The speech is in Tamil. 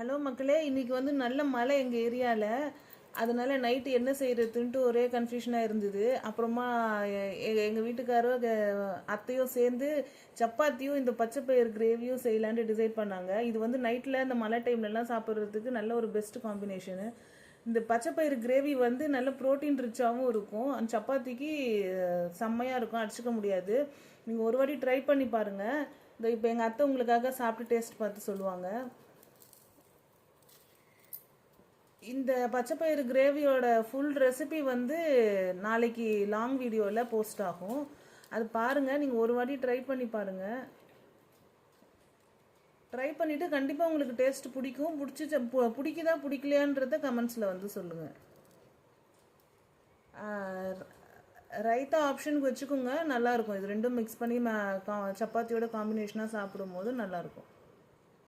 ஹலோ மக்களே, இன்னைக்கு வந்து நல்ல மழை எங்கள் ஏரியாவில். அதனால நைட்டு என்ன செய்யறதுன்ட்டு ஒரே கன்ஃபியூஷனாக இருந்தது. அப்புறமா எங்கள் வீட்டுக்காரரும் அத்தையும் சேர்ந்து சப்பாத்தியும் இந்த பச்சைப்பயிறு கிரேவியும் செய்யலான்ட்டு டிசைட் பண்ணாங்க. இது வந்து நைட்டில் இந்த மழை டைம்லலாம் சாப்பிட்றதுக்கு நல்ல ஒரு பெஸ்ட் காம்பினேஷனு. இந்த பச்சைப்பயிறு கிரேவி வந்து நல்ல ப்ரோட்டீன் ரிச்சாகவும் இருக்கும். அந்த சப்பாத்திக்கு செம்மையாக இருக்கும், அடிச்சுக்க முடியாது. நீங்கள் ஒரு வாட்டி ட்ரை பண்ணி பாருங்கள். இந்த இப்போ எங்கள் அத்தை உங்களுக்காக சாப்பிட்டு டேஸ்ட் பார்த்து சொல்லுவாங்க. இந்த பச்சைப்பயிறு கிரேவியோட ஃபுல் ரெசிபி வந்து நாளைக்கு லாங் வீடியோவில் போஸ்ட் ஆகும். அது பாருங்கள், நீங்கள் ஒரு வாட்டி ட்ரை பண்ணி பாருங்கள். ட்ரை பண்ணிவிட்டு கண்டிப்பாக உங்களுக்கு டேஸ்ட் பிடிக்கும். பிடிக்குதா பிடிக்கலையான்றத கமெண்ட்ஸில் வந்து சொல்லுங்கள். ரைத்தா ஆப்ஷனுக்கு வச்சுக்கோங்க, நல்லாயிருக்கும். இது ரெண்டும் மிக்ஸ் பண்ணி சப்பாத்தியோட காம்பினேஷனாக சாப்பிடும்போது நல்லாயிருக்கும்.